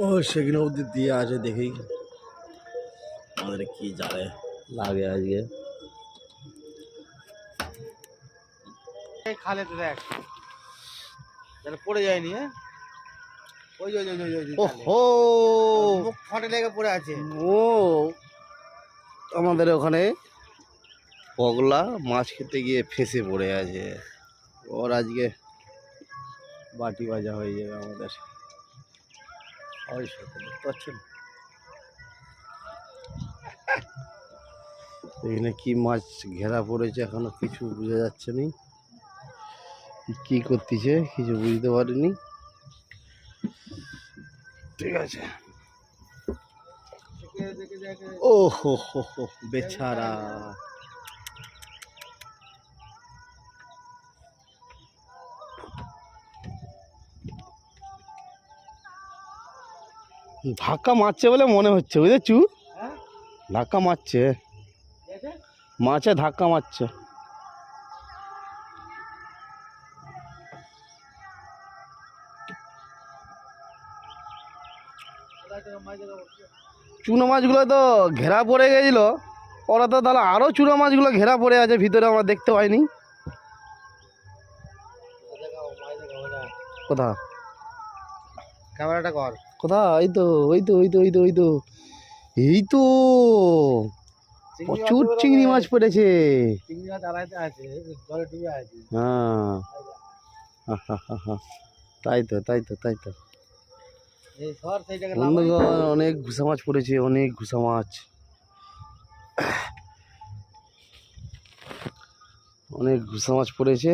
ও সেখানে অবধি দিয়ে আছে, দেখি আমাদের কি জালে লাগে আজকে। খালে তো দেখ পড়ে যায়নি। হ্যাঁ ওই ওহো মুখ ফটে লেগে পড়ে আছে। ও আমাদের ওখানে পগলা মাছ খেতে গিয়ে ফেঁসে পড়ে আছে। ওর আজকে বাটি ভাজা হয়ে যাবে আমাদের। ওই সাথে দেখতে পাচ্ছেন এখানে কি মাছ ঘেরা পড়েছে, এখনো কিছু বোঝা যাচ্ছে না কি করতেছে, কিছু বুঝতে পারিনি। ঠিক আছে। ও হো হো হো বেচারা। ধাক্কা মারছে বলে মনে হচ্ছে, বুঝেছু? ধাক্কা মারছে, মাছে ধাক্কা মারছে। চুনো মাছগুলো তো ঘেরা পড়ে গেছিল, ওরা তো তাহলে আরো চুনো মাছগুলো ঘেরা পড়ে আছে ভিতরে, আমরা দেখতে পাইনি। কোথা ক্যামেরাটা কর কোথা? এই তো ওই তো ওই তো ওই তো ওই তো এই তো প্রচুর চিংড়ি মাছ পড়েছে। চিংড়ি মাছ আড়াইতে আছে, জলে ডুবে আছে। হ্যাঁ তাই তো তাই তো তাই তো এই সর সেই জায়গায় বন্ধুগণ, অনেক ঘুষা মাছ পড়েছে, অনেক ঘুষা মাছ, অনেক ঘুষা মাছ পড়েছে।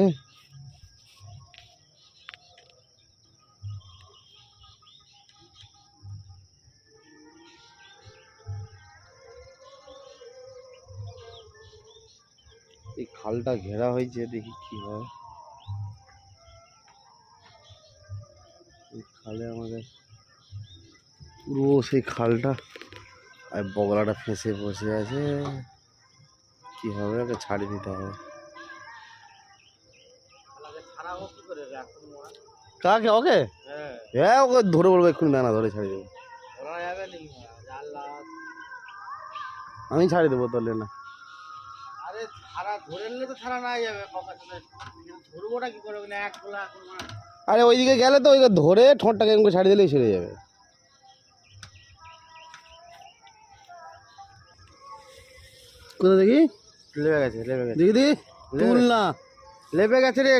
এই খালটা ঘেরা হয়েছে, দেখি কি হয়। এই খালে আমাদের পুরো সেই খালটা, আর বগলাটা ফেঁসে বসে আছে। কি হবে, ওকে ছাড়ি দিতে হবে। কাকে? ওকে? হ্যাঁ ওকে ধরে বলবো এক্ষুনি, না ধরে ছাড়ি দেবো। আমি ছাড়ি দেবো, তাহলে না। আরে ছাড়া ধরে নিলে তো ছাড়া না যাবে, ধরবোটা কি করবে না? এক খোলা আরে ওইদিকে গেলে তো ওইদিকে ধরে ঠোঁটটাকে এরকম করে ছাড়ি দিলেই ছেড়ে যাবে। কোথা দেখি? লেবে গেছে, লেবে গেছে, দেখি দেখি তুল না, লেবে গেছে রে।